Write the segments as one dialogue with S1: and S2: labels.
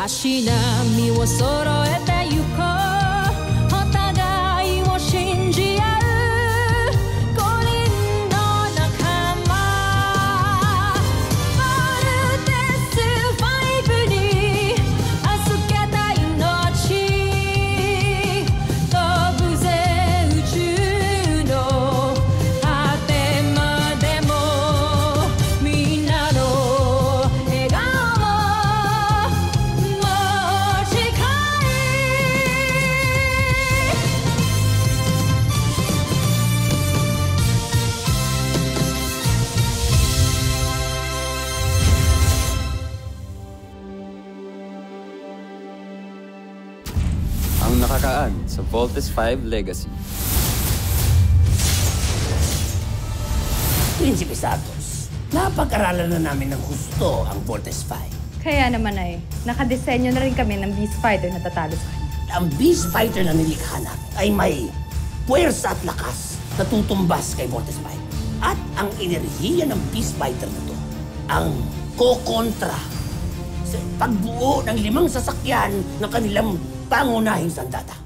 S1: 足並みを揃えてゆこうお互いを信じ合う五輪の仲間ボルテス5に預けた命飛ぶぜ宇宙の果てまでもみんなの笑顔
S2: ang nakakaan sa Voltes 5 Legacy.
S3: Prinsipe Santos, napag-aralan na namin ng husto ang Voltes 5.
S4: Kaya naman ay, nakadesenyo na rin kami ng Beast Fighter na tatalo sa kanya.
S3: Ang Beast Fighter na nilikha na ay may puwersa at lakas na tutumbas kay Voltes 5. At ang enerhiya ng Beast Fighter na to, ang kokontra sa pagbuo ng 5 sasakyan ng kanilang pangunahing sandata.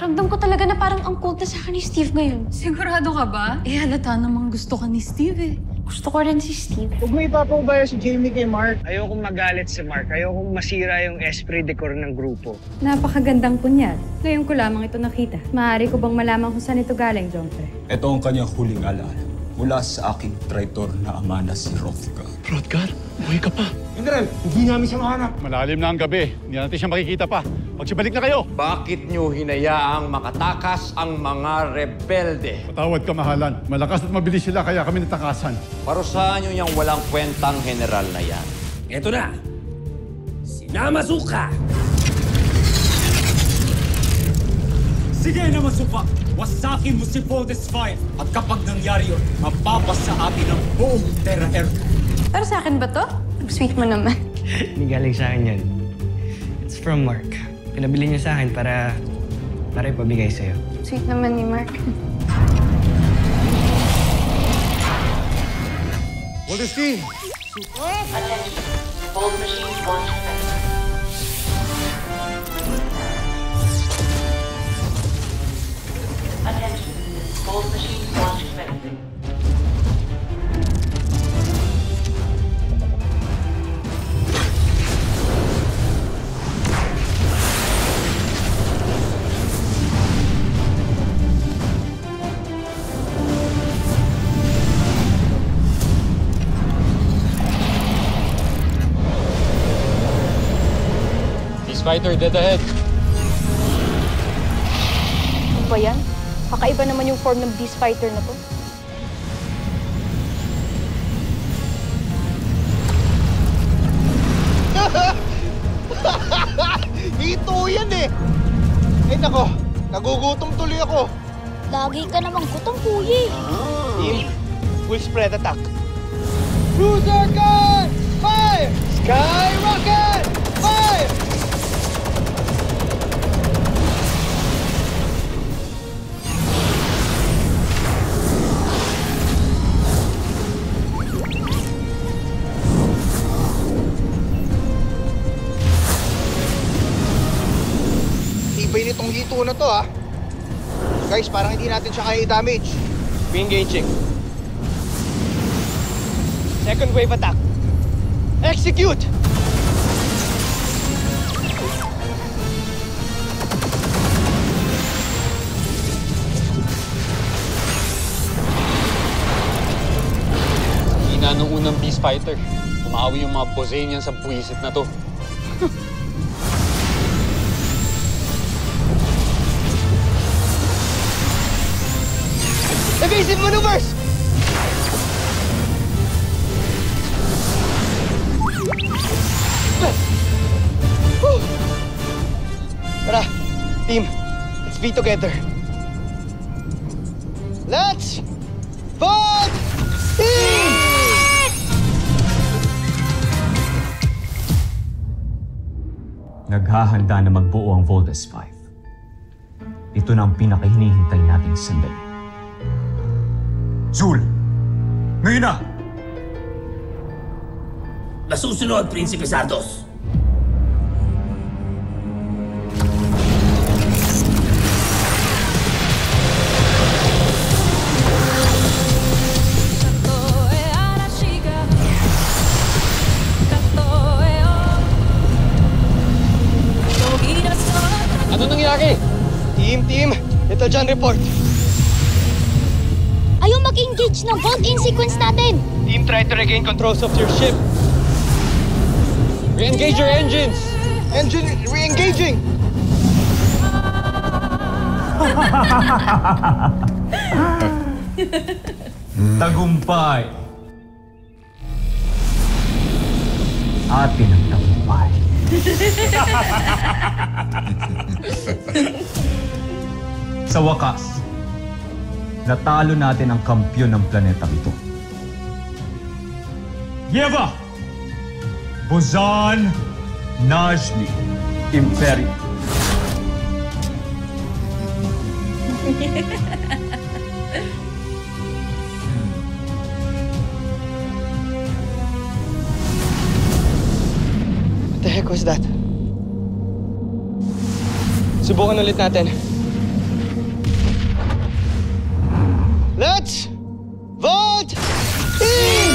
S5: Ramdam ko talaga na parang ang cold na sa akin ni Steve ngayon.
S4: Sigurado ka ba? Eh, halata namang gusto ka ni Steve eh.
S5: Gusto ko rin si Steve.
S6: Huwag mo ipapaubaya si Jamie kay Mark. Ayokong magalit si Mark. Ayokong masira yung esprit de corps ng grupo.
S4: Napakagandang punyat. Ngayon ko lamang ito nakita. Maaari ko bang malaman kung saan ito galing, Jomfre?
S7: Ito ang kanyang huling alaala mula sa aking traitor na ama na si Rothgar.
S8: Rothgar? Buhay ka pa.
S9: General, hindi namin siya mahanap.
S8: Malalim na ang gabi. Hindi natin siya makikita pa. Magsibalik na kayo!
S10: Bakit nyo hinayaang makatakas ang mga rebelde?
S8: Patawad kamahalan. Malakas at mabilis sila kaya kami natakasan.
S10: Parusahan nyo yung walang kwentang general na yan.
S3: Ito na, si Namasuka!
S11: Sige na masuka! Wasakin mo si Voltes 5 at kapag nangyari yun, mapapasa sa atin ang buong Terra Air.
S5: Pero sa akin ba to? Ang sweet mo naman.
S6: Hindi galing sa akin yan. It's from Mark. Pinabili niya sa akin para ipabigay sa'yo.
S5: Sweet naman ni Mark.
S9: Voltes team!
S12: Attention. Bold machines launch effective. Attention. Bold machines launch effective.
S8: Fighter, dead ahead.
S5: Ano ba yan? Kakaiba naman yung form ng Beast Fighter na to.
S9: Ito yan eh! Ay nako, nagugutom tuloy ako.
S5: Lagi ka namang gutom, kuya.
S9: Team, full spread attack. Cruiser gun! Fire! Skyrocket! Fire! Tibay nitong hito na to ah. Guys, parang hindi natin siya kaya i-damage.
S6: Re-engaging.
S9: Second wave attack. Execute!
S8: Hina nung unang Beast Fighter. Umawi yung mga Bosanian sa buwisit na to.
S9: Evasive maneuvers! Tara, team. Let's be together. Let's vote team!
S7: Naghahanda na magbuo ang Voltes 5. Ito na ang pinakahinihintay nating sandali. Zul! Ngayon na!
S3: Nasusunod, Prinsipe Santos.
S13: Jackie! Team! Ito John report.
S14: Ayaw mag-engage ng bolt-in sequence natin!
S13: Team, try to regain controls of your ship. Re-engage your engines! Engine re-engaging!
S7: Tagumpay. Atin ang tagumpay. Sa wakas, natalo natin ang kampyon ng planetang ito. Yeva! Buzan Najmi Imperium.
S13: What the heck was that? Subukan ulit natin. Let's vote in!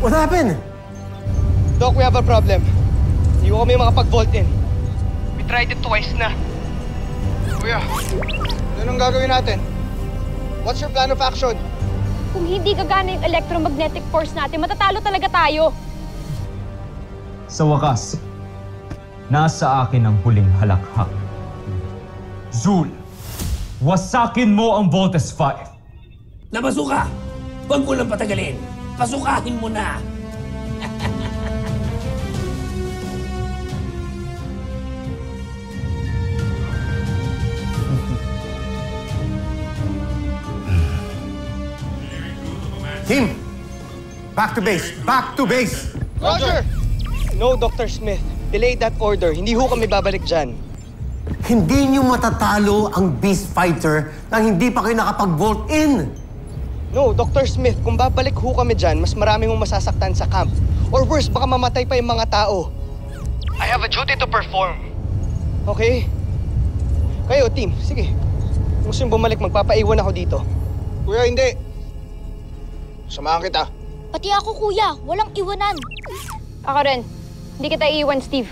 S15: What happened?
S13: Doc, we have a problem. Hindi ko kami makapag-vault in. We tried it twice na. Kuya, anong gagawin natin? What's your plan of action?
S5: Kung hindi gagana yung electromagnetic force natin, matatalo talaga tayo.
S7: Sa wakas, nasa akin ang huling halakhak. Zul, wasakin mo ang Voltes 5.
S3: Napasuka! Huwag mo lang patagalin. Pasukahin mo na!
S15: Team! Back to base! Back to base!
S13: Roger! No, Dr. Smith. Delay that order. Hindi ho kami babalik dyan.
S15: Hindi niyo matatalo ang Beast Fighter nang hindi pa kayo nakapag-vault in!
S13: No, Dr. Smith, kung babalik ho kami dyan, mas marami mong masasaktan sa camp. Or worse, baka mamatay pa yung mga tao. I have a duty to perform. Okay? Kayo, team, sige. Kung gusto yung bumalik, magpapaiwan ako dito. Kuya, hindi. Samahan kita.
S14: Pati ako, kuya. Walang iwanan.
S5: Ako rin. Hindi kita iiwan, Steve.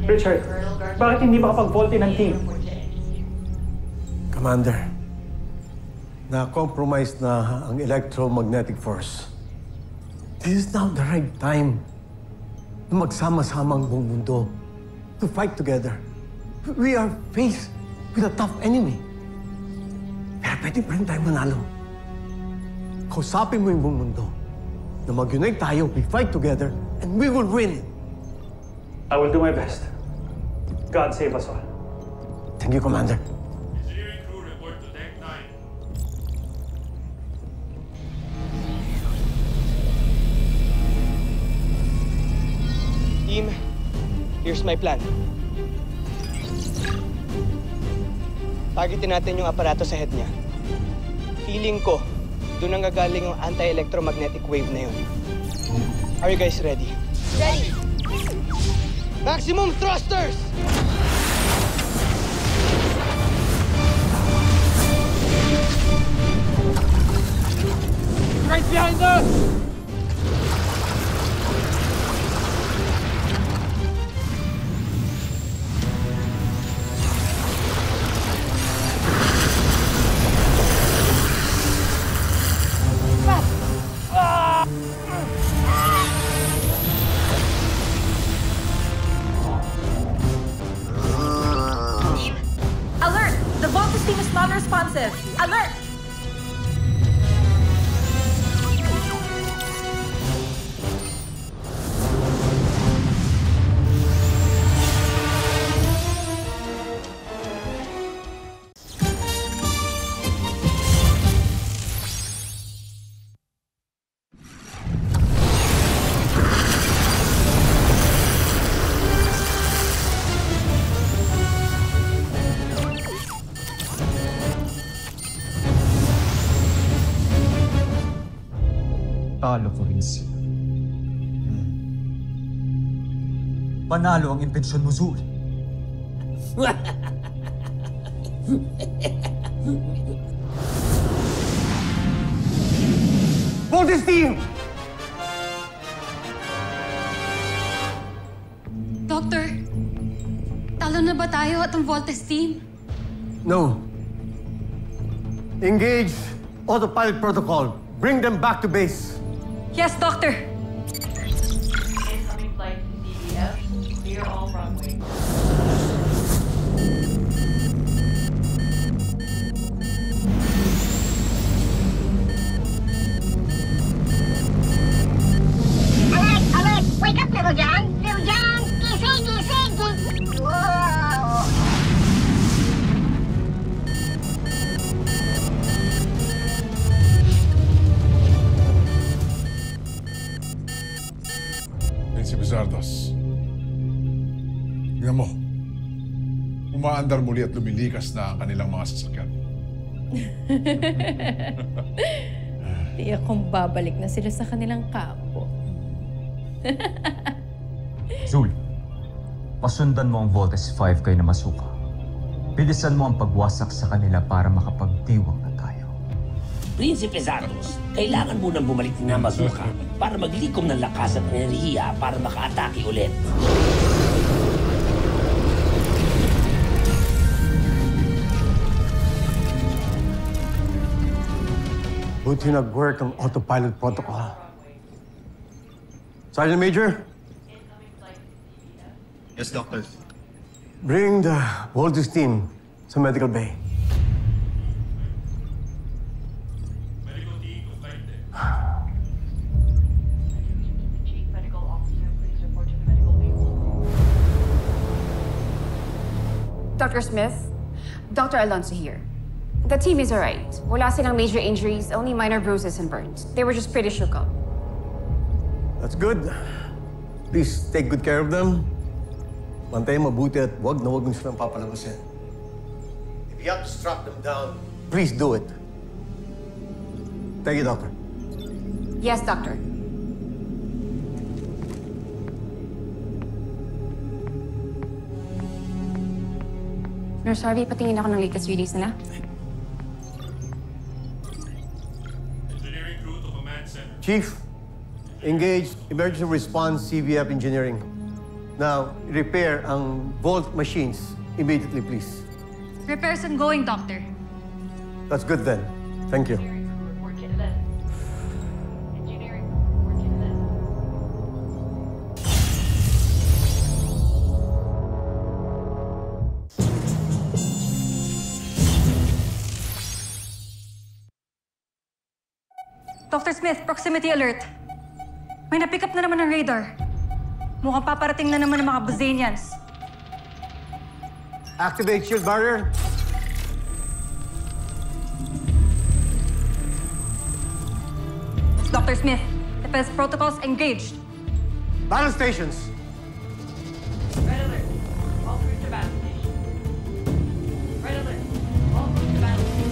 S16: Richard, bakit hindi makapag-vault in ang team?
S15: Commander, na-compromise na ang electromagnetic force. This is now the right time na magsama-sama ang buong mundo to fight together. We are faced with a tough enemy. Pero pwede pa rin tayo manalo. Kausapin mo yung buong mundo na mag-unite tayo, we fight together, and we will win.
S16: I will do my best. God save us all.
S15: Thank you, Commander.
S13: Team, here's my plan. Targetin natin yung aparato sa head niya. Feeling ko, doon ang gagaling yung anti-electromagnetic wave na yun. Are you guys ready?
S14: Ready.
S13: Maximum thrusters! Right behind us!
S17: Alert! The Voltes team is non-responsive. Alert!
S7: Talo ko rin sila. Panalo ang intensyon mo, Zul.
S15: Voltes team!
S4: Doctor, talo na ba tayo at ang Voltes team?
S15: No. Engage autopilot protocol. Bring them back to base.
S4: Yes, Doctor.
S12: Incoming flight to CBF. Clear all runway.
S14: Alert! Wake up, little John! Little John! Gising! Whoa!
S17: Prinsipe Zardos. Tingnan mo. Umaandar muli at lumilikas na ang kanilang mga sasakyan.
S1: Tiyak kong babalik na sila sa kanilang kampo.
S7: Zul, pasundan mo ang Voltes 5 kayo na masuka. Bilisan mo ang pagwasak sa kanila para makapagdiwang na tayo.
S3: Prinsipe Zardos, kailangan mo nang bumalik na Mazuka para maglikom ng lakas at enerhiya para makaatake ulit.
S15: Buti nag-work ang autopilot protocol. Sergeant Major?
S9: Yes, Doctor.
S15: Bring the Voltes team sa medical bay.
S12: Chief medical officer, please report to the medical wing.
S18: Dr. Smith, Dr. Alonso here. The team is alright. Wala silang major injuries, only minor bruises and burns. They were just pretty shook up.
S15: That's good. Please take good care of them. Bantayan mabuti at wag na silang papalabasin. If you have to strap them down, please do it. Thank you, Doctor.
S18: Yes, Doctor. Nurse Harvey, patingin ako ng latest release nila.
S15: Chief, engage emergency response CVF engineering. Now, repair ang Volt machines immediately, please.
S4: Repairs ongoing, Doctor.
S15: That's good then. Thank you.
S12: Report to Ellen. Engineering, report to Ellen.
S4: Dr. Smith, proximity alert. May na-pick up na naman ng radar. Mukhang paparating na naman ng mga Bozanians.
S15: Activate shield barrier.
S4: Dr. Smith, defense protocols engaged.
S15: Battle stations.
S12: Red alert. All crews to battle station. Red alert. All crews to battle station.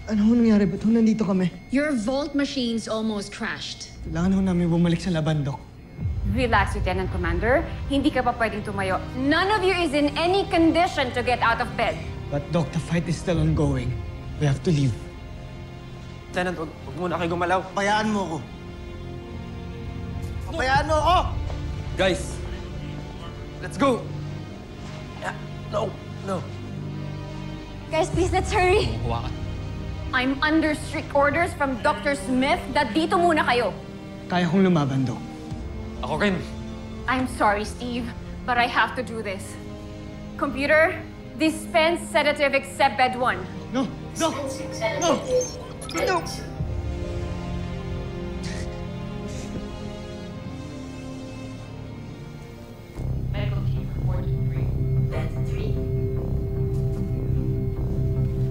S13: Ano ho nangyari? Ba't ho nandito kami?
S19: Your Volt machines almost crashed.
S13: Kailangan ho namin bumalik sa laban, Doc.
S18: Relax, Lieutenant Commander. Hindi ka pa pwedeng tumayo. None of you is in any condition to get out of bed.
S13: But, Doc, the fight is still ongoing. We have to leave.
S6: Lieutenant, huwag muna kayo gumalaw.
S13: Pabayaan mo ako. Pabayaan mo ako!
S6: Guys, let's go! No.
S5: Guys, please, let's hurry.
S6: Kuha ka.
S18: I'm under strict orders from Dr. Smith that dito muna kayo.
S6: Kaya kong lumaban, Dok.
S8: Ako rin.
S18: I'm sorry, Steve, but I have to do this. Computer, dispense sedative except bed 1.
S6: No! No! No! No!
S12: Medical team reported 3. Bed 3.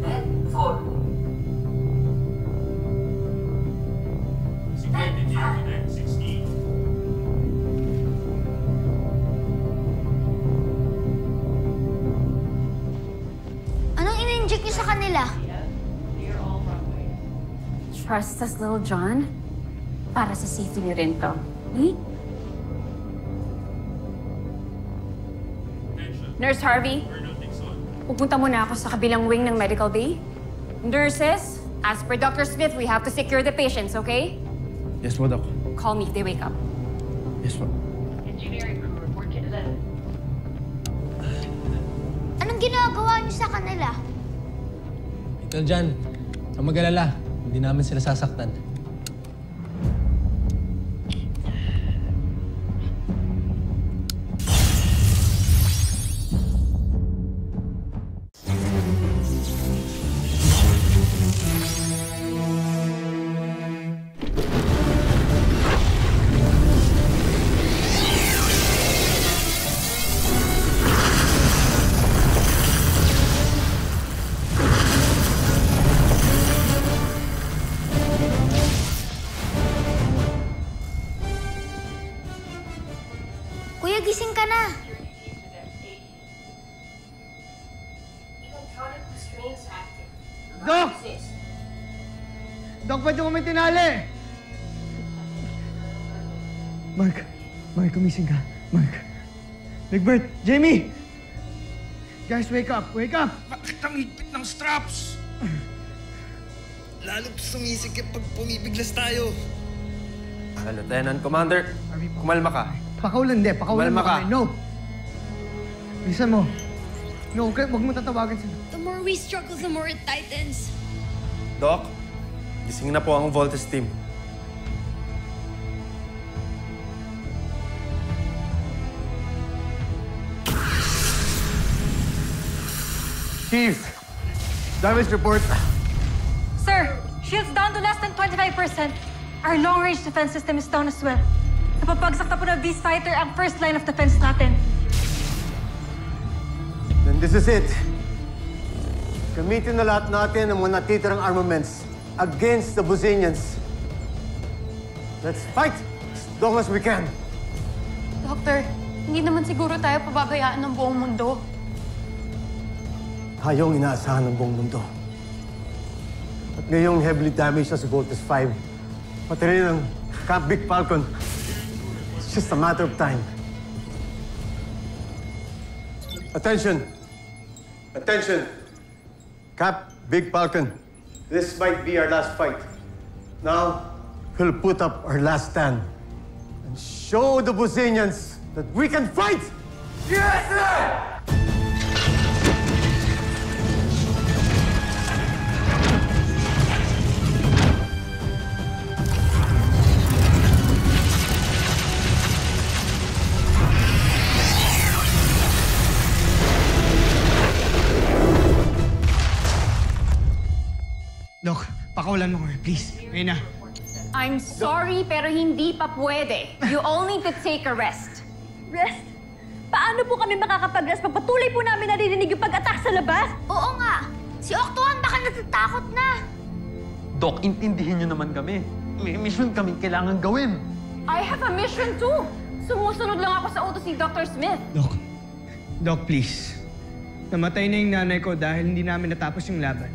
S12: Bed 4. Bed 5. 16.
S14: Anong in-inject niyo sa kanila?
S18: Trust us, Little John. Para sa safety niyo rin to. Nurse Harvey, pupunta muna ako sa kabilang wing ng medical bay. Nurses, as per Dr. Smith, we have to secure the patients, okay?
S6: Yes po, Doc.
S18: Call me if they wake up.
S6: Yes po.
S12: Engineering crew reported 11.
S14: Anong ginagawa niyo sa kanila?
S20: Ito dyan, ang mag-alala. Hindi namin sila sasaktan.
S14: Kuya, gising ka na.
S15: Doc! Doc, ba't yung kami tinali? Mark, kumising ka. Mark. Big Bird, Jamie! Guys, wake up! Wake up!
S13: Bakit ang higpit ng straps? Lalo't sumisikip pag pumibiglas tayo.
S2: Lieutenant Commander, kumalma ka.
S15: Pakaulan, pakaulan mo
S2: Kumalma ka.
S15: kami. No! Bilisan mo. No, huwag mo tatawagan sila.
S1: The more we struggle, the more it tightens.
S2: Doc, gising na po ang Voltes team.
S15: Chief, damage report.
S4: Sir, shield's down to less than 25%. Our long-range defense system is down as well. Napapagsak na po ng Beast Fighter ang first line of defense natin.
S15: Then this is it. Gamitin na lahat natin ang mga natitirang armaments against the Bosenians. Let's fight as long as we can.
S18: Doctor, hindi naman siguro tayo pababayaan ng buong mundo.
S15: Tayong inaasahan ng buong mundo. At ngayong heavily damaged na si Voltes 5, pati rin ang Camp Big Falcon. It's just a matter of time. Attention! Attention! Camp Big Falcon, this might be our last fight. Now, we'll put up our last stand and show the Bosenians that we can fight! Yes, sir!
S6: Doc, pakawalan mo ko, please. Ngayon na.
S18: I'm sorry, pero hindi pa pwede. You all need to take a rest.
S1: Rest? Paano po kami makakapag-rest pag patuloy po namin naririnig yung pag-attack sa labas?
S14: Oo nga. Si Octoan baka natatakot na.
S7: Doc, intindihin niyo naman kami. May mission kaming kailangan gawin.
S18: I have a mission too. Sumusunod lang ako sa utos ni Dr. Smith.
S6: Doc, please. Namatay na yung nanay ko dahil hindi namin natapos yung laban.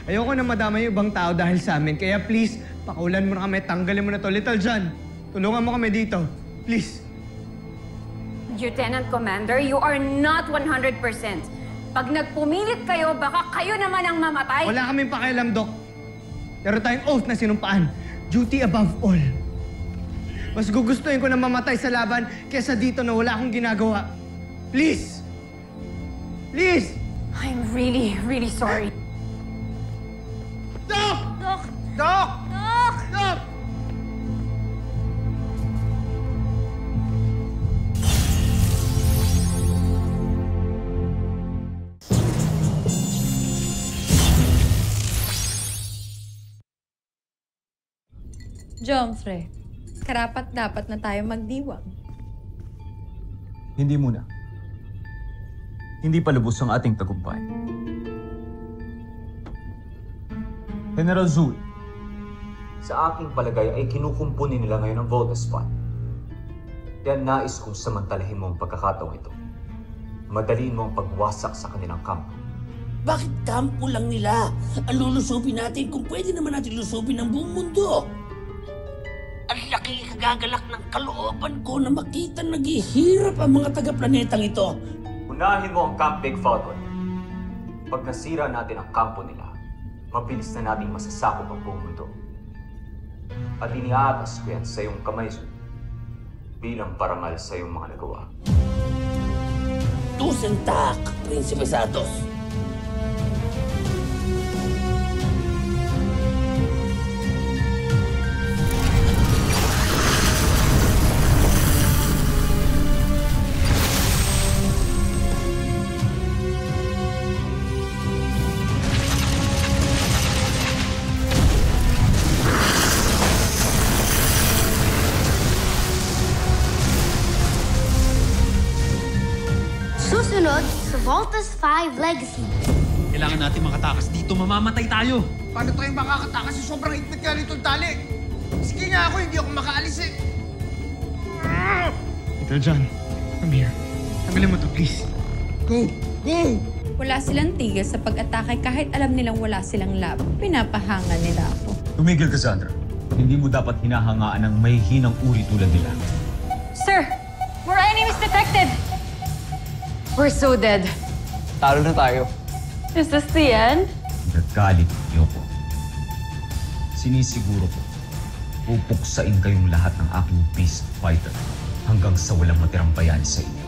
S6: Ayoko na madama yung ibang tao dahil sa amin. Kaya please, pakaulan mo na kami, tanggalin mo na to. Little John, tulungan mo kami dito. Please.
S18: Lieutenant Commander, you are not 100%. Pag nagpumilit kayo, baka kayo naman ang mamatay.
S6: Wala kaming pakialam, Doc. Pero tayong oath na sinumpaan. Duty above all. Mas gugustuhin ko na mamatay sa laban kesa dito na wala akong ginagawa. Please! Please!
S18: I'm really really, really sorry.
S3: Doc!
S14: Doc!
S3: Doc!
S14: Doc!
S3: Doc!
S1: Jomfre, karapat dapat na tayo magdiwang.
S7: Hindi muna. Hindi pa lubos ang ating tagumpay. General Zul, sa aking palagay ay kinukumpuni nila ngayon ang Voltes Fund. Kaya nais kong samantalahin mo ang pagkakataong ito. Madaliin mo ang pagwasak sa kanilang kampo.
S3: Bakit kampo lang nila? Ang lulusubin natin kung pwede naman natin lusubin ang buong mundo. Ang laki kagagalak ng kalooban ko na makita naghihirap ang mga taga-planetang ito.
S7: Unahin mo ang Camp Big Falcon. Pag nasira natin ang kampo nila, mabilis na nating masasakop ang buong mundo. At iniaatas ko yan sa iyong kamay, Zul, bilang parangal sa iyong mga nagawa.
S3: Tusentak, Prinsipe Santos.
S14: Susunod sa Voltes 5 Legacy.
S11: Kailangan natin makatakas dito. Mamamatay tayo.
S9: Paano tayo makakatakas sa sobrang higpit nga nitong tali? Sige nga ako, hindi ako makaalis eh.
S6: Little John, come here. Tanggalin mo to, please.
S9: Go! Go!
S1: Wala silang tigil sa pag-atake kahit alam nilang wala silang lab. Pinapahangan nila ako.
S7: Tumigil, Cassandra. Hindi mo dapat hinahangaan ng may hinang uri tulad nila.
S18: Sir, more enemies detected! We're so dead.
S13: Talo na tayo.
S18: Is this the end?
S7: Nagalit Yoko. Sinisiguro ko, pupuksain kayong lahat ng aking beast fighter hanggang sa walang matirang bayani sa inyo.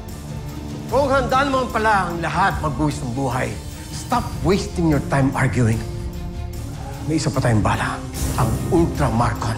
S15: Kung handaan mo pala ang lahat magbuwis ng buhay, stop wasting your time arguing. May isa pa tayong bala, ang Ultra Marcon.